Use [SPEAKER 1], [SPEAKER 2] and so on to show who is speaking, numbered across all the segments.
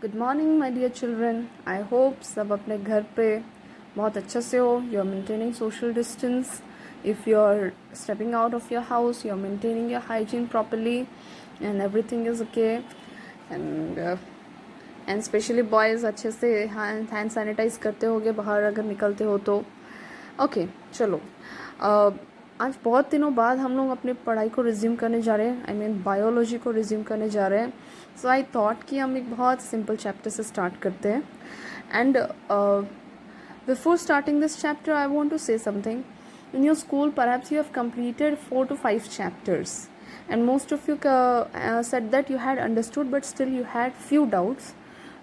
[SPEAKER 1] Good morning my dear children. I hope सब अपने घर पे बहुत अच्छे से हो। You are maintaining social distance. If you are stepping out of your house, you are maintaining your hygiene properly and everything is okay. And specially boys अच्छे से हैंड सैनिटाइज करते होगे बाहर अगर निकलते हो तो। ओके चलो, आज बहुत दिनों बाद हम लोग अपनी पढ़ाई को रिज्यूम करने जा रहे हैं। आई मीन बायोलॉजी को रिज्यूम करने जा रहे हैं। सो आई थॉट कि हम एक बहुत सिंपल चैप्टर से स्टार्ट करते हैं। And before starting this chapter I want to say something. In your school, perhaps you have completed 4 to 5 chapters, and most of you said that you had understood, but still you had few doubts.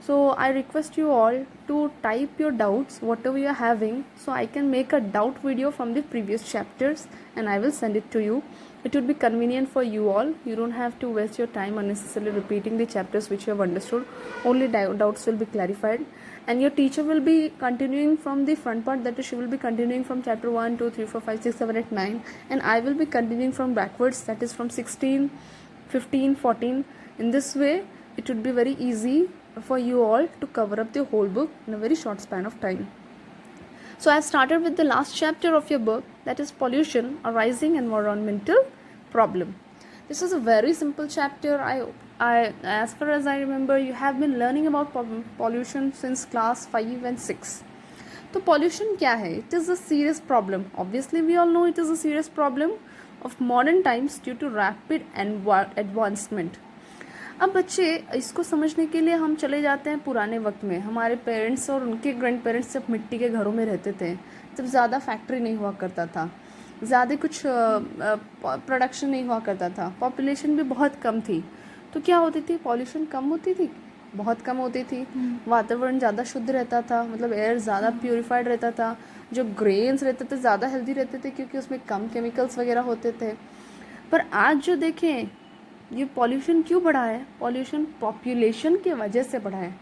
[SPEAKER 1] So I request you all to type your doubts, whatever you are having, so I can make a doubt video from the previous chapters and I will send it to you. It would be convenient for you all. You don't have to waste your time unnecessarily repeating the chapters which you have understood. Only doubts will be clarified. And your teacher will be continuing from the front part, that is, she will be continuing from chapter 1, 2, 3, 4, 5, 6, 7, 8, 9. And I will be continuing from backwards, that is from 16, 15, 14. In this way, it would be very easy for you all to cover up the whole book in a very short span of time. So I started with the last chapter of your book, that is pollution, a rising environmental problem. This is a very simple chapter. As far as I remember, you have been learning about pollution since class 5 and 6. So pollution क्या है? It is a serious problem. Obviously, we all know it is a serious problem of modern times due to rapid advancement. अब बच्चे इसको समझने के लिए हम चले जाते हैं पुराने वक्त में। हमारे पेरेंट्स और उनके ग्रैंड पेरेंट्स जब मिट्टी के घरों में रहते थे, जब ज़्यादा फैक्ट्री नहीं हुआ करता था, ज़्यादा कुछ प्रोडक्शन नहीं हुआ करता था, पॉपुलेशन भी बहुत कम थी, तो क्या होती थी? पॉल्यूशन कम होती थी, बहुत कम होती थी। वातावरण ज़्यादा शुद्ध रहता था, मतलब एयर ज़्यादा प्योरीफाइड रहता था। जो ग्रेन्स रहते थे ज़्यादा हेल्दी रहते थे क्योंकि उसमें कम केमिकल्स वगैरह होते थे। पर आज जो देखें, ये पॉल्यूशन क्यों बढ़ा है? पॉल्यूशन पॉपुलेशन की वजह से बढ़ा है।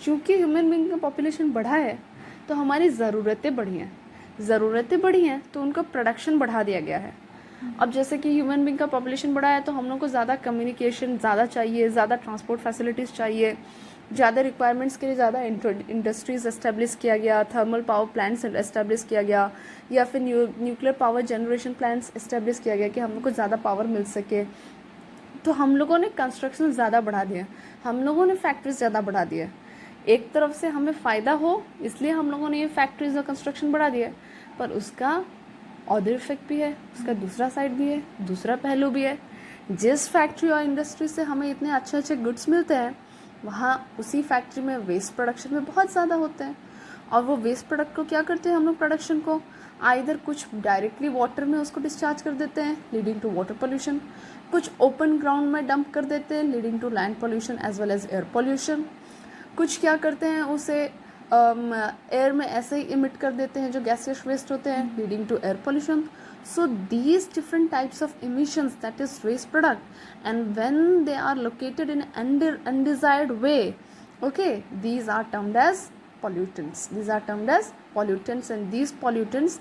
[SPEAKER 1] क्योंकि ह्यूमन बीइंग का पॉपुलेशन बढ़ा है तो हमारी ज़रूरतें बढ़ी हैं। ज़रूरतें बढ़ी हैं तो उनका प्रोडक्शन बढ़ा दिया गया है। अब जैसे कि ह्यूमन बीइंग का पॉपुलेशन बढ़ा है तो हम लोग को ज़्यादा कम्युनिकेशन ज़्यादा चाहिए, ज़्यादा ट्रांसपोर्ट फैसिलिटीज़ चाहिए, ज़्यादा रिक्वायरमेंट्स के लिए ज़्यादा इंडस्ट्रीज़ एस्टेब्लिश किया गया, थर्मल पावर प्लांट्स एस्टेब्लिश किया गया, या फिर nuclear power generation plants establish किया गया कि हम लोग को ज़्यादा पावर मिल सके। तो हम लोगों ने कंस्ट्रक्शन ज़्यादा बढ़ा दिया, हम लोगों ने फैक्ट्रीज ज़्यादा बढ़ा दिया। एक तरफ से हमें फ़ायदा हो इसलिए हम लोगों ने ये फैक्ट्रीज और कंस्ट्रक्शन बढ़ा दिया, पर उसका अदर इफेक्ट भी है, उसका दूसरा साइड भी है, दूसरा पहलू भी है। जिस फैक्ट्री और इंडस्ट्री से हमें इतने अच्छे अच्छे गुड्स मिलते हैं, वहाँ उसी फैक्ट्री में वेस्ट प्रोडक्शन में बहुत ज़्यादा होते हैं। और वो वेस्ट प्रोडक्ट को क्या करते हैं हम लोग? प्रोडक्शन को आइदर कुछ डायरेक्टली वाटर में उसको डिस्चार्ज कर देते हैं, लीडिंग टू वाटर पोल्यूशन, कुछ ओपन ग्राउंड में डंप कर देते हैं, leading to land pollution as well as air pollution. कुछ क्या करते हैं, उसे एयर में ऐसे ही इमिट कर देते हैं जो गैसियस वेस्ट होते हैं, leading to air pollution. So these different types of emissions, that is waste product, and when they are located in undesired way, okay, these are termed as pollutants. These are termed as pollutants, and these pollutants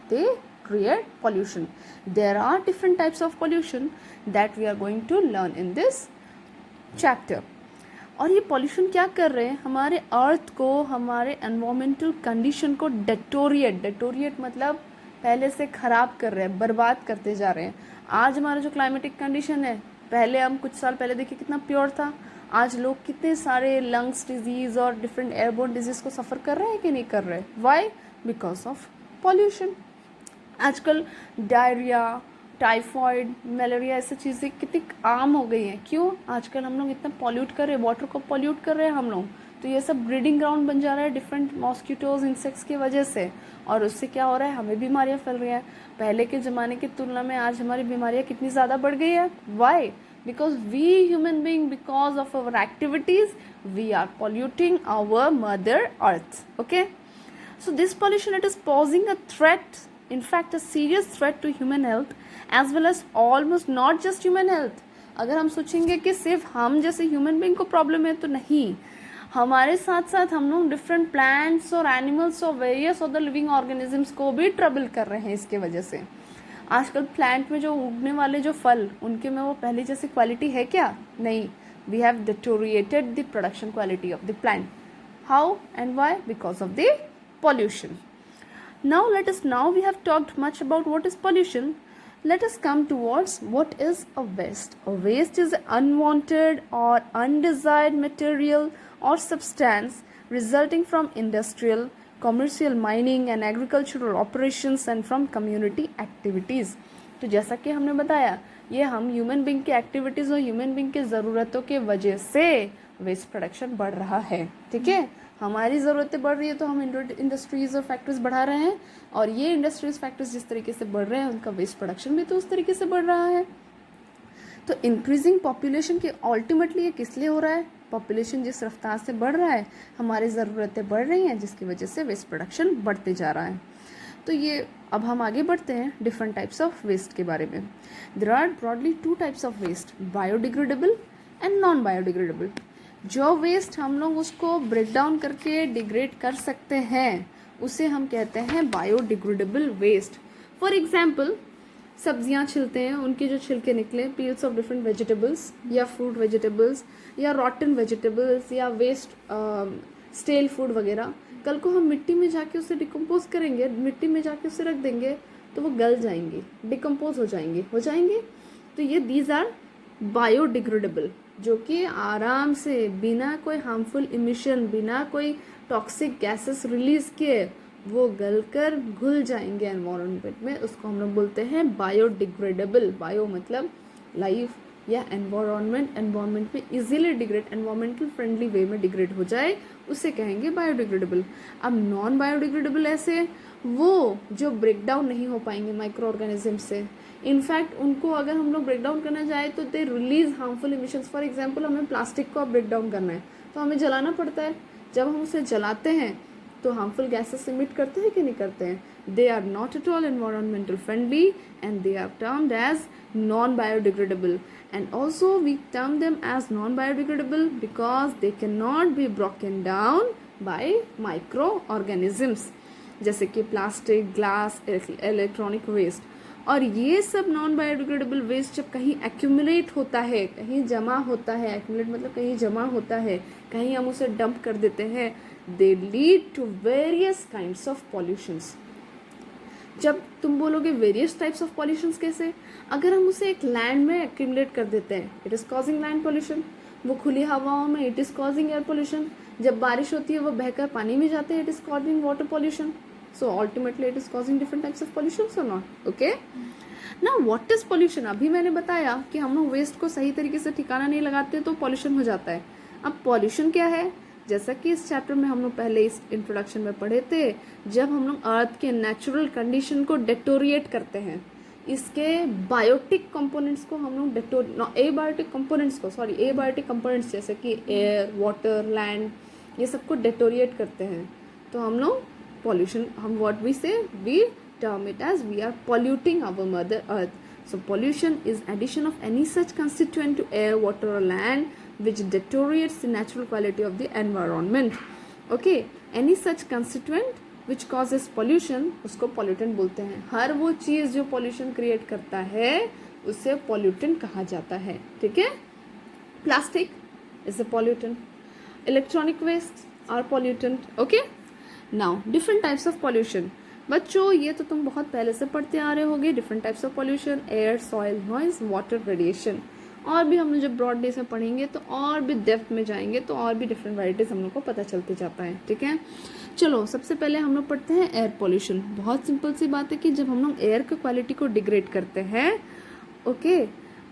[SPEAKER 1] they create pollution. There are different types of pollution that we are going to learn in this chapter. और ये pollution क्या कर रहे हैं? हमारे अर्थ को, हमारे environmental condition को डेटोरिएट मतलब पहले से ख़राब कर रहे हैं, बर्बाद करते जा रहे हैं। आज हमारा जो क्लाइमेटिक कंडीशन है, पहले हम कुछ साल पहले देखिए कितना प्योर था। आज लोग कितने सारे लंग्स डिजीज़ और डिफरेंट एयरबोर्न डिजीज़ को सफ़र कर रहे हैं कि नहीं कर रहे? वाई? Because of pollution. आजकल डायरिया, टाइफॉइड, मलेरिया ऐसी चीज़ें कितनी आम हो गई हैं। क्यों? आजकल हम लोग इतना पॉल्यूट कर रहे हैं, वाटर को पॉल्यूट कर रहे हैं हम लोग, तो ये सब ब्रीडिंग ग्राउंड बन जा रहा है डिफरेंट मॉस्किटोज, इंसेक्ट्स की वजह से। और उससे क्या हो रहा है? हमें बीमारियां फैल रही हैं। पहले के ज़माने की तुलना में आज हमारी बीमारियां कितनी ज़्यादा बढ़ गई है। Why? Because we human being, because of our activities, we are polluting our mother earth. Okay, so this pollution, it is posing a threat, in fact a serious threat to human health as well as almost not just human health. अगर हम सोचेंगे कि सिर्फ हम जैसे human being को problem है, तो नहीं, हमारे साथ साथ हम लोग डिफरेंट प्लांट्स और एनिमल्स और वेरियस अदर लिविंग ऑर्गेनिजम्स को भी ट्रबल कर रहे हैं इसके वजह से। आजकल प्लांट में जो उगने वाले जो फल, उनके में वो पहले जैसी क्वालिटी है क्या? नहीं, we have deteriorated the production quality of the plant. How and why? Because of the pollution. Now we have talked much about what is pollution. Let us come towards what is a waste. A waste is an unwanted or undesired material or substance resulting from industrial, commercial, mining and agricultural operations and from community activities. तो जैसा कि हमने बताया, ये हम human being की activities और human being की ज़रूरतों के वजह से वेस्ट प्रोडक्शन बढ़ रहा है. ठीक है, हमारी ज़रूरतें बढ़ रही है तो हम इंडस्ट्रीज़ और फैक्ट्रीज बढ़ा रहे हैं, और ये इंडस्ट्रीज फैक्ट्रीज जिस तरीके से बढ़ रहे हैं उनका वेस्ट प्रोडक्शन भी तो उस तरीके से बढ़ रहा है. तो इंक्रीजिंग पॉपुलेशन की अल्टीमेटली ये किस लिए हो रहा है? पॉपुलेशन जिस रफ्तार से बढ़ रहा है, हमारी ज़रूरतें बढ़ रही हैं, जिसकी वजह से वेस्ट प्रोडक्शन बढ़ते जा रहा है. तो ये अब हम आगे बढ़ते हैं डिफरेंट टाइप्स ऑफ वेस्ट के बारे में. There are broadly 2 types of waste, biodegradable and non biodegradable. जो वेस्ट हम लोग उसको ब्रेक डाउन करके डिग्रेड कर सकते हैं उसे हम कहते हैं बायोडिग्रेडेबल वेस्ट. फॉर एग्जाम्पल, सब्जियां छिलते हैं, उनके जो छिलके निकले, पील्स ऑफ डिफरेंट वेजिटेबल्स या फ्रूट वेजिटेबल्स या रॉटन वेजिटेबल्स या वेस्ट स्टेल फूड वगैरह, कल को हम मिट्टी में जाके उसे डिकम्पोज करेंगे, मिट्टी में जाके उसे रख देंगे तो वो गल जाएंगे, डिकम्पोज हो जाएंगे. तो ये दीज आर बायोडिग्रेडेबल, जो कि आराम से बिना कोई हार्मफुल इमिशन, बिना कोई टॉक्सिक गैसेस रिलीज किए वो गलकर घुल जाएंगे एनवायरनमेंट में. उसको हम लोग बोलते हैं बायोडिग्रेडेबल. बायो मतलब लाइफ या एनवायरनमेंट में easily degrade, environmental friendly way में डिग्रेड हो जाए, उसे कहेंगे बायोडिग्रेडेबल. अब नॉन बायोडिग्रेडेबल ऐसे वो जो ब्रेक डाउन नहीं हो पाएंगे माइक्रो ऑर्गेनिज्म से. इनफैक्ट उनको अगर हम लोग ब्रेक डाउन करना चाहे तो they release harmful emissions. For example, हमें प्लास्टिक को ब्रेक डाउन करना है तो हमें जलाना पड़ता है. जब हम उसे जलाते हैं तो हार्मफुल गैसेस इमिट करते हैं कि नहीं करते हैं? They are not at all environmental friendly and they are termed as non biodegradable. And also we term them as non-biodegradable because they cannot be broken down by microorganisms, जैसे कि plastic, glass, electronic waste. और ये सब non biodegradable waste जब कहीं accumulate होता है, कहीं जमा होता है, एक्यूमुलेट मतलब कहीं जमा होता है, कहीं हम उसे डंप कर देते हैं, they lead to various kinds of pollutions. जब तुम बोलोगे वेरियस टाइप्स ऑफ पॉल्यूशंस कैसे? अगर हम उसे एक लैंड में एक्यूमुलेट कर देते हैं, it is causing land pollution. वो खुली हवाओं में, it is causing air pollution. जब बारिश होती है वो बहकर पानी में जाते हैं, it is causing water pollution. So ultimately it is causing different types of pollution और नॉट. ओके, ना व्हाट इज़ पॉल्यूशन? अभी मैंने बताया कि हम लोग वेस्ट को सही तरीके से ठिकाना नहीं लगाते तो पॉल्यूशन हो जाता है. अब पॉल्यूशन क्या है? जैसा कि इस चैप्टर में हम लोग पहले इस इंट्रोडक्शन में पढ़े थे, जब हम लोग अर्थ के नेचुरल कंडीशन को डेटोरिएट करते हैं, इसके बायोटिक कंपोनेंट्स को हम लोग एबायोटिक कंपोनेंट्स जैसे कि एयर, वाटर, लैंड, ये सबको डेटोरिएट करते हैं, तो हम लोग पॉल्यूशन, हम व्हाट वी से, we term it as we are polluting our mother earth. So pollution is addition of any such constituent to air, water or land which deteriorates the natural quality of the environment. Okay, any such constituent which causes pollution, उसको pollutant बोलते हैं. हर वो चीज़ जो pollution create करता है उसे pollutant कहा जाता है. ठीक है? Plastic is a pollutant. Electronic waste are pollutant. Okay? Now different types of pollution. बच्चों, ये तो तुम बहुत पहले से पढ़ते आ रहे होगे. Different types of pollution, air, soil, noise, water, radiation. और भी हम लोग जब ब्रॉड डेज में पढ़ेंगे तो और भी डेप्थ में जाएंगे तो और भी डिफरेंट वैराइटीज हम लोग को पता चलते जाता है. ठीक है, चलो सबसे पहले हम लोग पढ़ते हैं एयर पॉल्यूशन. बहुत सिंपल सी बात है कि जब हम लोग एयर की क्वालिटी को डिग्रेड करते हैं, ओके,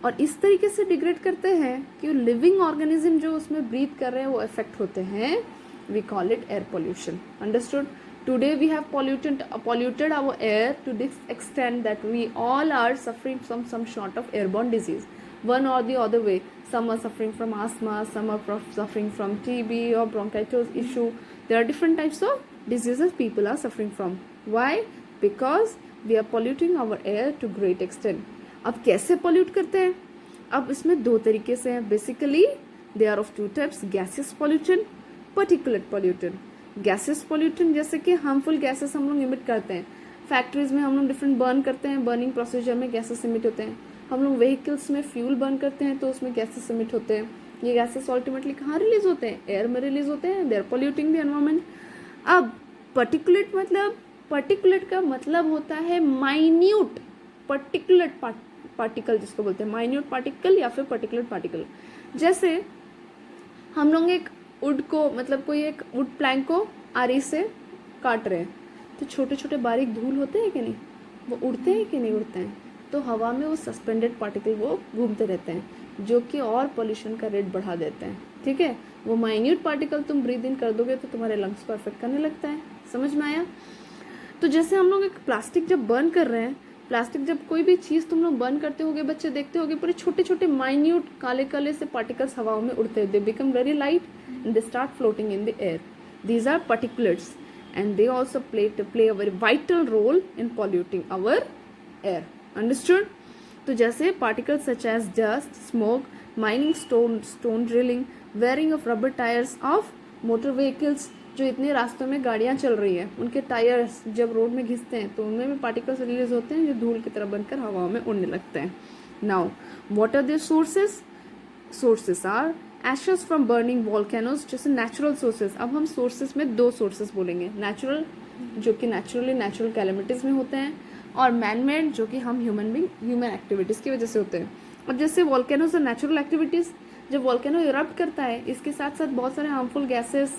[SPEAKER 1] और इस तरीके से डिग्रेड करते हैं कि लिविंग ऑर्गेनिज्म जो उसमें ब्रीथ कर रहे हैं वो इफेक्ट होते हैं, we call it air pollution. Understood? Today we have polluted our air to this extent that we all are suffering from some sort of airborne disease, one or the other way. Some are suffering from asthma, some are suffering from TB or bronchitis issue. There are different types of diseases people are suffering from. Why? Because we are polluting our air to great extent. अब कैसे pollute करते हैं? अब इसमें दो तरीके से हैं. Basically they are of two types: gaseous pollutant, particulate pollutant. Gases pollutant जैसे कि हार्मफुल गैसेस हम लोग इमिट करते हैं. फैक्ट्रीज में हम लोग डिफरेंट बर्न करते हैं, बर्निंग प्रोसीजर में गैसेस इमिट होते हैं. हम लोग व्हीकल्स में फ्यूल बर्न करते हैं तो उसमें गैसेस इमिट होते हैं. ये गैसेस अल्टीमेटली कहाँ रिलीज होते हैं? एयर में रिलीज होते हैं। They are polluting the environment. अब पर्टिकुलेट का मतलब होता है माइन्यूट पर्टिकुलेट पार्टिकल, जिसको बोलते हैं माइन्यूट पार्टिकल या फिर पर्टिकुलेट पार्टिकल। जैसे हम लोग एक वुड को, मतलब कोई एक वुड प्लैंक को आरी से काट रहे हैं, तो छोटे छोटे बारीक धूल होते हैं कि नहीं, वो उड़ते हैं कि नहीं उड़ते हैं? तो हवा में वो सस्पेंडेड पार्टिकल वो घूमते रहते हैं, जो कि और पोल्यूशन का रेट बढ़ा देते हैं। ठीक है, वो माइन्यूट पार्टिकल तुम ब्रीद इन कर दोगे तो तुम्हारे लंग्स को अफेक्ट करने लगता है। समझ में आया? तो जैसे हम लोग एक प्लास्टिक जब बर्न कर रहे हैं, प्लास्टिक जब कोई भी चीज़ तुम लोग बर्न करते होगे, बच्चे देखते होगे पूरे छोटे छोटे माइन्यूट काले काले से पार्टिकल्स हवाओं में उड़ते हैं। They become very light and they start floating in the air. These are particulates and they also play a very vital role in polluting our air. Understood? तो जैसे particles such as dust, smoke, mining stone drilling, wearing of rubber tires of motor vehicles, जो इतने रास्तों में गाड़ियाँ चल रही हैं, उनके टायर्स जब रोड में घिसते हैं तो उनमें भी पार्टिकल्स रिलीज होते हैं जो धूल की तरह बनकर हवा में उड़ने लगते हैं। Now what are their sources? Sources are ashes from burning volcanoes, जैसे नेचुरल सोर्सेज। अब हम सोर्सेज में दो सोर्सेज बोलेंगे, नेचुरल जो कि नेचुरल कैलेमिटीज में होते हैं, और मैन मेड जो कि हम ह्यूमन एक्टिविटीज़ की वजह से होते हैं। अब जैसे वॉल्केनोज और नेचुरल एक्टिविटीज़, जब वॉल्केनो इरप्ट करता है इसके साथ साथ बहुत सारे हार्मफुल गैसेस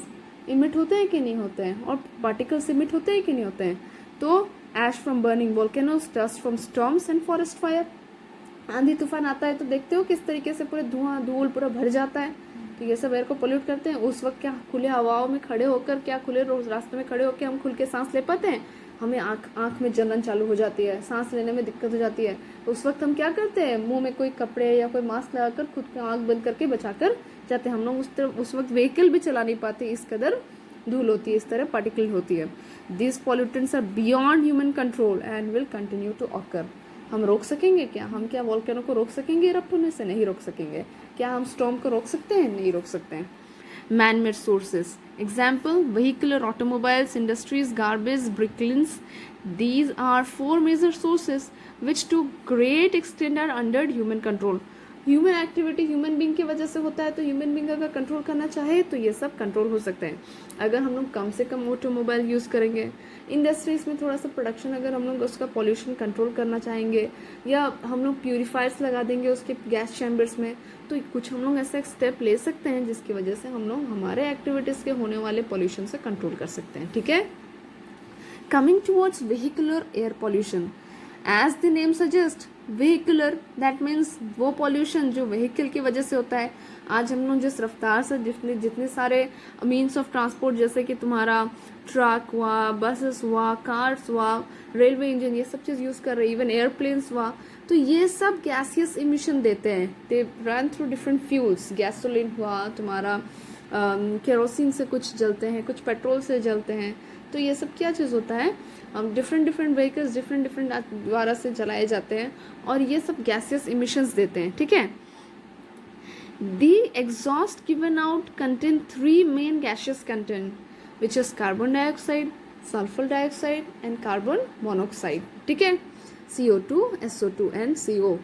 [SPEAKER 1] इमिट होते हैं कि नहीं होते हैं, और पार्टिकल्स इमिट होते हैं कि नहीं होते हैं। तो ash from burning volcanoes, dust from storms and forest fire. आंधी तूफान आता है तो देखते हो किस तरीके से पूरे धुआं धूल पूरा भर जाता है, तो ये सब एयर को पोल्यूट करते हैं। उस वक्त क्या खुले हवाओं में खड़े होकर, क्या खुले रास्ते में खड़े होकर हम खुल के सांस ले पाते हैं? हमें आँख में जलन चालू हो जाती है, सांस लेने में दिक्कत हो जाती है। तो उस वक्त हम क्या करते हैं? मुंह में कोई कपड़े या कोई मास्क लगाकर खुद की आँख बंद करके बचाकर जाते हैं। हम लोग उस वक्त व्हीकल भी चला नहीं पाते, इस कदर धूल होती है, इस तरह पार्टिकल होती है। This pollutants are beyond human control and will continue to occur. हम रोक सकेंगे क्या? हम क्या वॉल्केनो को रोक सकेंगे इरप्ट होने से? नहीं रोक सकेंगे। क्या हम स्टॉर्म को रोक सकते हैं? नहीं रोक सकते हैं। Man made sources example, vehicular, automobiles, industries, garbage, brick kilns. These are 4 major sources which to great extent are under human control. Human activity human being की वजह से होता है, तो ह्यूमन बींग अगर कंट्रोल करना चाहे तो ये सब कंट्रोल हो सकते हैं। अगर हम लोग कम से कम ऑटोमोबाइल यूज़ करेंगे, इंडस्ट्रीज में थोड़ा सा प्रोडक्शन, अगर हम लोग उसका पॉल्यूशन कंट्रोल करना चाहेंगे, या हम लोग प्यूरीफायर्स लगा देंगे उसके गैस चैम्बर्स में, तो कुछ हम लोग ऐसा एक स्टेप ले सकते हैं जिसकी वजह से हम लोग हमारे एक्टिविटीज़ के होने वाले पॉल्यूशन से कंट्रोल कर सकते हैं। ठीक है, coming towards vehicular air pollution, as the name suggest vehicular, that means वो पॉल्यूशन जो व्हीकल की वजह से होता है। आज हम लोग जिस रफ्तार से जितने सारे मीन्स ऑफ ट्रांसपोर्ट, जैसे कि तुम्हारा ट्रक हुआ, बसेस हुआ, कार्स हुआ, रेलवे इंजन, ये सब चीज़ यूज़ कर रहे हैं, इवन एयरप्लेन्स हुआ, तो ये सब गैसियस इमिशन देते हैं। They run through different fuels, gasoline हुआ तुम्हारा, केरोसिन से कुछ जलते हैं, कुछ पेट्रोल से जलते हैं। तो ये सब क्या चीज़ होता है? डिफरेंट व्हीकल्स डिफरेंट द्वारा से जलाए जाते हैं, और ये सब गैसियस इमिशंस देते हैं। ठीक है, the exhaust given out contain 3 main gaseous content, which is carbon dioxide, sulphur dioxide and carbon monoxide. ठीक है, CO2, SO2 and CO।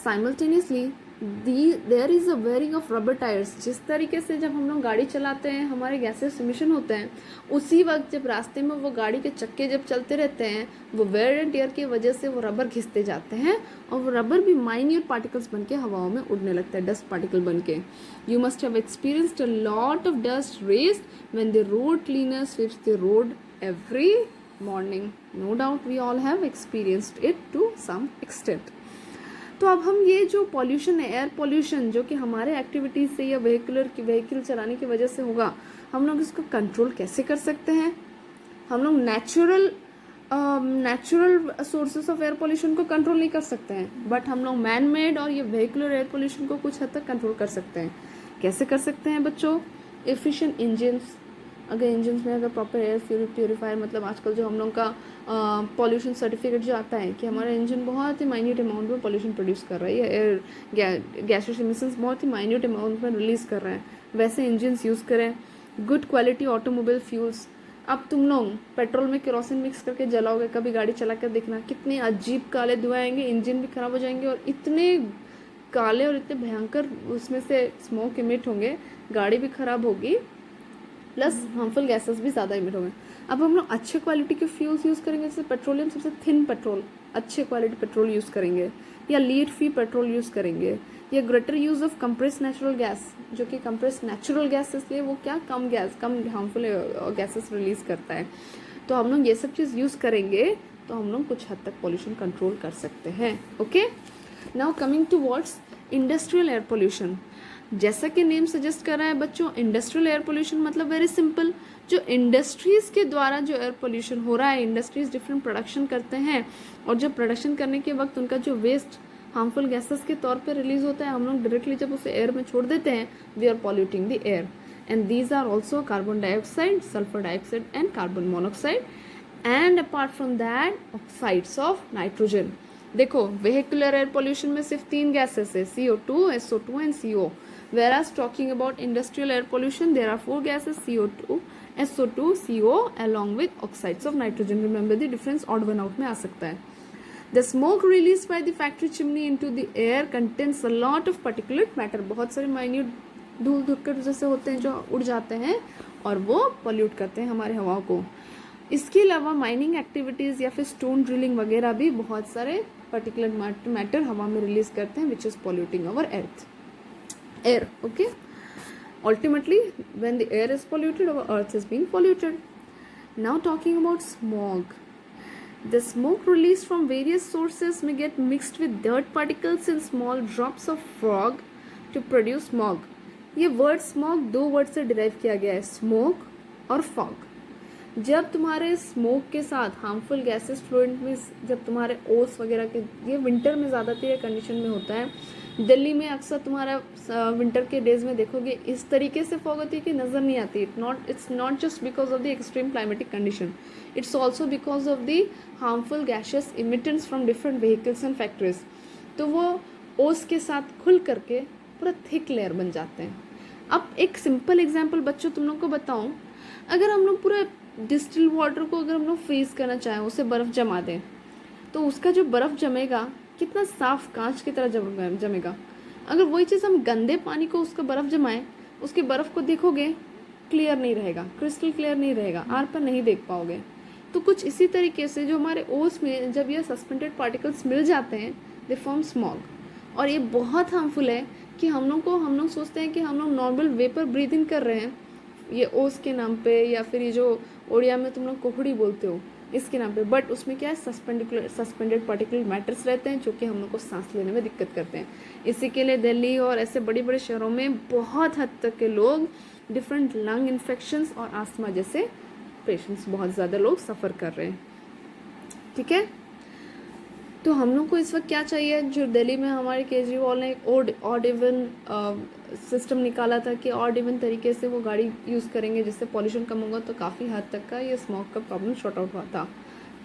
[SPEAKER 1] Simultaneously there is a wearing of rubber tyres. जिस तरीके से जब हम लोग गाड़ी चलाते हैं हमारे गैसेस इमिशन होते हैं, उसी वक्त जब रास्ते में वो गाड़ी के चक्के जब चलते रहते हैं, वो वेयर एंड टियर की वजह से वो रबर घिसते जाते हैं, और वो रबर भी माइन्यूट पार्टिकल्स बन के हवाओं में उड़ने लगता है, डस्ट पार्टिकल बन के। You must have experienced a lot of dust raised when the road cleaner sweeps the road every morning. No doubt we all have experienced it to some extent. तो अब हम ये जो पॉल्यूशन है, air pollution, जो कि हमारे activities से या व्हीकल चलाने की वजह से होगा, हम लोग इसको कंट्रोल कैसे कर सकते हैं? हम लोग natural sources of air pollution को कंट्रोल नहीं कर सकते हैं, बट हम लोग मैन मेड और ये व्हीकुलर एयर पॉल्यूशन को कुछ हद तक कंट्रोल कर सकते हैं। कैसे कर सकते हैं बच्चों? एफिशिएंट इंजन्स, अगर इंजन्स में अगर प्रॉपर एयर प्योरीफायर, मतलब आजकल जो हम लोग का पॉल्यूशन सर्टिफिकेट जो आता है कि हमारा इंजन बहुत ही माइन्यूट अमाउंट में पॉल्यूशन प्रोड्यूस कर रहा है, या एयर गैसेस इमिशंस बहुत ही माइन्यूट अमाउंट में रिलीज कर रहा है, वैसे इंजन्स यूज़ करें। Good quality automobile fuels. अब तुम लोग पेट्रोल में केरोसिन मिक्स करके जलाओगे, कभी गाड़ी चला कर देखना, कितने अजीब काले धुआं आएंगे, इंजन भी खराब हो जाएंगे, और इतने काले और इतने भयंकर उसमें से स्मोक इमिट होंगे, गाड़ी भी ख़राब होगी, प्लस हार्मफुल गैसेस भी ज़्यादा इमिट होंगे। अब हम लोग अच्छे क्वालिटी के फ्यूल्स यूज़ करेंगे, जैसे पेट्रोलियम, सबसे थिन पेट्रोल, अच्छे क्वालिटी पेट्रोल यूज़ करेंगे, या लीड फ्री पेट्रोल यूज़ करेंगे, या greater use of compress natural gas, जो कि कंप्रेस नेचुरल गैस इसलिए वो क्या कम हार्मफुल गैसेस रिलीज़ करता है। तो हम लोग ये सब चीज़ यूज़ करेंगे तो हम लोग कुछ हद तक पॉल्यूशन कंट्रोल कर सकते हैं। Okay, now coming to what's industrial air pollution. जैसा कि नेम सजेस्ट कर रहा है बच्चों, इंडस्ट्रियल एयर पोल्यूशन मतलब वेरी सिंपल, जो इंडस्ट्रीज़ के द्वारा जो एयर पोल्यूशन हो रहा है, इंडस्ट्रीज़ डिफरेंट प्रोडक्शन करते हैं और जब प्रोडक्शन करने के वक्त उनका जो वेस्ट हार्मफुल गैसेस के तौर पे रिलीज होता है, हम लोग डायरेक्टली जब उसे एयर में छोड़ देते हैं, we are polluting the air, and these are also carbon dioxide, sulphur dioxide and carbon monoxide, and apart from that oxides of nitrogen. देखो वेहिकुलर एयर पोल्यूशन में सिर्फ 3 गैसेस है, CO2, SO2 and CO, whereas talking about industrial air pollution there are 4 gases, CO2, SO2, CO along with oxides of nitrogen. Remember the difference, odd one out में आ सकता है। The smoke released by the factory chimney into the air contains a lot of particulate matter, बहुत सारे minute धूल धुक्कर जैसे होते हैं जो उड़ जाते हैं और वो पोल्यूट करते हैं हमारे हवा को। इसके अलावा माइनिंग एक्टिविटीज़ या फिर स्टोन ड्रिलिंग वगैरह भी बहुत सारे पर्टिकुलर मैटर हवा में रिलीज करते हैं, which is polluting our air. Okay, ultimately when the air is polluted, our earth is being polluted. Now talking about smog. The smoke released from various sources may get mixed with dirt particles in small drops of fog to produce smog. ये word smog 2 word से derive किया गया है, smoke और fog. जब तुम्हारे smoke के साथ हार्मफुल गैसेस फ्लूइड में, जब तुम्हारे ओस वगैरह के, ये विंटर में ज़्यादातर कंडीशन में होता है, दिल्ली में अक्सर तुम्हारा विंटर के डेज में देखोगे इस तरीके से फॉग होती है कि नज़र नहीं आती। It's not just because of the extreme climatic condition, it's also because of the harmful gases immittance from different vehicles and factories. तो वो ओस के साथ खुल करके पूरा थिक लेयर बन जाते हैं। अब एक सिंपल एग्जाम्पल बच्चों तुम लोग को बताऊँ, अगर हम लोग पूरा डिस्टिल वाटर को अगर हम लोग फ्रीज करना चाहें, उसे बर्फ़ जमा दें, तो उसका जो बर्फ़ जमेगा कितना साफ कांच की तरह जमेगा। अगर वही चीज़ हम गंदे पानी को उसका बर्फ़ जमाएं, उसके बर्फ़ को देखोगे क्लियर नहीं रहेगा, क्रिस्टल क्लियर नहीं रहेगा, आर पर नहीं देख पाओगे। तो कुछ इसी तरीके से जो हमारे ओस में जब ये सस्पेंडेड पार्टिकल्स मिल जाते हैं, दे फॉर्म स्मॉग, और ये बहुत हार्मफुल है कि हम लोग सोचते हैं कि हम लोग नॉर्मल वेपर ब्रीद इन कर रहे हैं, ये ओस के नाम पे, या फिर ये जो ओडिया में तुम लोग कोहड़ी बोलते हो इसके नाम पे, बट उसमें क्या है, सस्पेंडेड पार्टिकुलर मैटर्स रहते हैं जो कि हम लोग को सांस लेने में दिक्कत करते हैं। इसी के लिए दिल्ली और ऐसे बड़े बड़े शहरों में बहुत हद तक के लोग डिफरेंट लंग इन्फेक्शंस और आस्थमा जैसे पेशेंट्स बहुत ज़्यादा लोग सफ़र कर रहे हैं। ठीक है, तो हम लोग को इस वक्त क्या चाहिए, जो दिल्ली में हमारे केजरीवाल ने एक ऑड इवन सिस्टम निकाला था कि ऑड इवन तरीके से वो गाड़ी यूज़ करेंगे जिससे पॉल्यूशन कम होगा, तो काफ़ी हद तक का ये स्मोक का प्रॉब्लम शॉर्ट आउट हुआ था।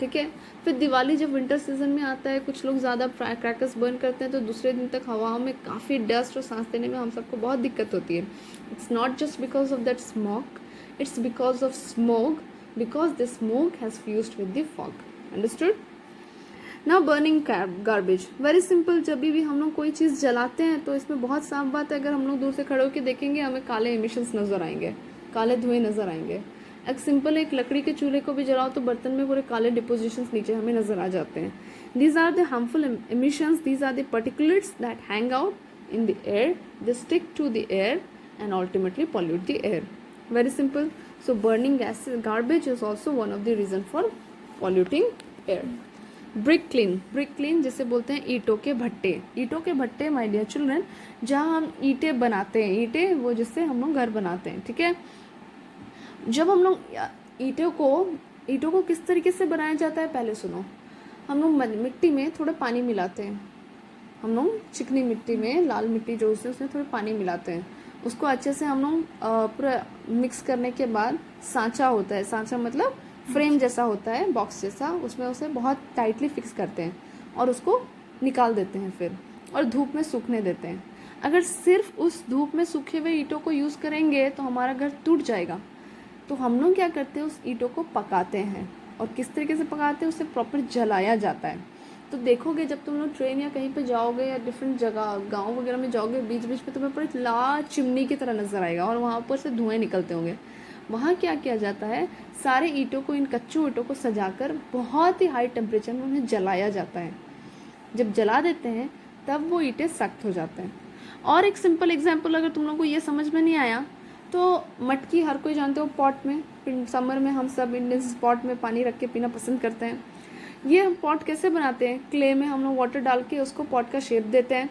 [SPEAKER 1] ठीक है, फिर दिवाली जब विंटर सीजन में आता है, कुछ लोग ज़्यादा क्रैकर्स बर्न करते हैं, तो दूसरे दिन तक हवाओं में काफ़ी डस्ट और सांस लेने में हम सबको बहुत दिक्कत होती है। It's not just because of that smoke, it's because of smoke, because the smoke has fused with the fog. Understood? ना बर्निंग गार्बेज, वेरी सिंपल, जब भी हम लोग कोई चीज़ जलाते हैं तो इसमें बहुत साफ बात है, अगर हम लोग दूर से खड़े होकर देखेंगे हमें काले एमिशंस नज़र आएंगे, काले धुएं नज़र आएंगे। एक लकड़ी के चूल्हे को भी जलाओ तो बर्तन में पूरे काले डिपोजिशंस नीचे हमें नज़र आ जाते हैं। These are the harmful emissions, these are the particulates that hang out in the air, they stick to the air and ultimately pollute the air. Very simple, so burning garbage is also one of the reason for polluting air. Brick kiln जिसे बोलते हैं ईंटों के भट्टे my dear children, जहाँ हम ईंटें बनाते हैं, ईंटें वो जिससे हम लोग घर बनाते हैं। ठीक है, जब हम लोग ईंटों को किस तरीके से बनाया जाता है पहले सुनो। हम लोग मिट्टी में थोड़ा पानी मिलाते हैं, हम लोग चिकनी मिट्टी में, लाल मिट्टी जो होती है उसमें थोड़ा पानी मिलाते हैं, उसको अच्छे से हम लोग पूरा मिक्स करने के बाद सांचा होता है, सांचा मतलब फ्रेम जैसा होता है, बॉक्स जैसा, उसमें उसे बहुत टाइटली फिक्स करते हैं और उसको निकाल देते हैं फिर, और धूप में सूखने देते हैं। अगर सिर्फ उस धूप में सूखे हुए ईंटों को यूज़ करेंगे तो हमारा घर टूट जाएगा। तो हम लोग क्या करते हैं, उस ईंटों को पकाते हैं, और किस तरीके से पकाते हैं, उसे प्रॉपर जलाया जाता है। तो देखोगे जब तुम लोग ट्रेन या कहीं पे जाओगे या डिफरेंट जगह गांव वगैरह में जाओगे, बीच बीच में तुम्हें पूरी लाल चिमनी की तरह नजर आएगा और वहाँ ऊपर से धुएं निकलते होंगे। वहाँ क्या किया जाता है, सारे ईंटों को, इन कच्चों ईंटों को सजाकर बहुत ही हाई टेम्परेचर में उन्हें जलाया जाता है। जब जला देते हैं तब वो ईंटें सख्त हो जाते हैं। और एक सिंपल एग्जांपल, अगर तुम लोगों को ये समझ में नहीं आया तो मटकी हर कोई जानते हो, पॉट में समर में हम सब इंडियंस पॉट में पानी रख के पीना पसंद करते हैं। ये हम पॉट कैसे बनाते हैं, क्ले में हम लोग वाटर डाल के उसको पॉट का शेप देते हैं।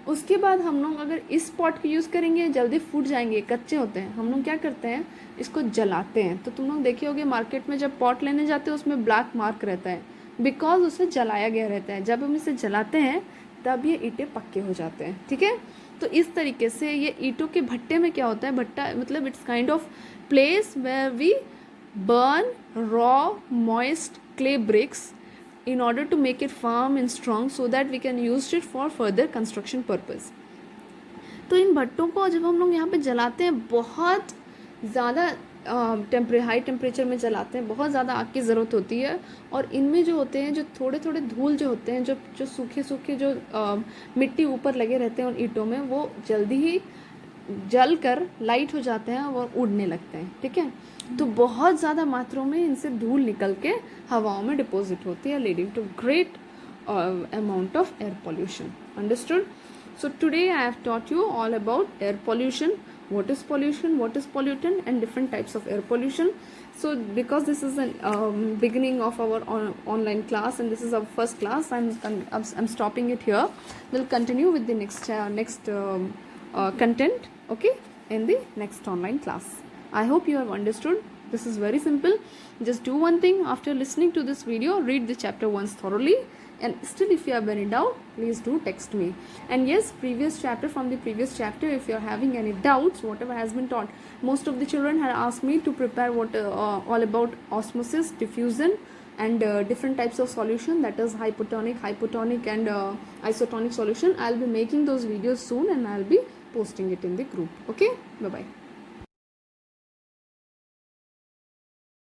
[SPEAKER 1] उसके बाद हम लोग अगर इस पॉट को यूज़ करेंगे जल्दी फूट जाएंगे, कच्चे होते हैं, हम लोग क्या करते हैं इसको जलाते हैं। तो तुम लोग देखे होगे मार्केट में जब पॉट लेने जाते हो उसमें ब्लैक मार्क रहता है, बिकॉज उसे जलाया गया रहता है। जब हम इसे जलाते हैं तब ये ईंटें पक्के हो जाते हैं, ठीक है। तो इस तरीके से ये ईंटों के भट्टे में क्या होता है, भट्टा मतलब it's kind of place where we burn raw moist clay bricks in order to make it firm and strong so that we can use it for further construction purpose. तो इन भट्टों को जब हम लोग यहाँ पे जलाते हैं, बहुत ज़्यादा हाई टेम्परेचर में जलाते हैं, बहुत ज़्यादा आग की ज़रूरत होती है। और इनमें जो होते हैं, जो थोड़े थोड़े धूल जो होते हैं, जो सूखे सूखे जो मिट्टी ऊपर लगे रहते हैं उन ईंटों में, वो जल्दी ही जल कर लाइट हो जाते हैं और उड़ने लगते हैं, ठीक है। तो बहुत ज़्यादा मात्रा में इनसे धूल निकल के हवाओं में डिपॉजिट होती है, leading to great amount of air pollution. Understood? So today I have taught you all about air pollution, what is pollution, what is pollutant, and different types of air pollution. So because this is an beginning of our online class and this is our first class, I'm stopping it here. We'll continue with the next content, okay, in the next online class. I hope you have understood. This is very simple. Just do one thing after listening to this video, read the chapter once thoroughly, and still if you have any doubt, please do text me. And yes, from the previous chapter, if you are having any doubts, whatever has been taught, most of the children had asked me to prepare all about osmosis, diffusion, and different types of solution, that is hypotonic and isotonic solution. I'll be making those videos soon and I'll be posting it in the group. Okay, bye bye.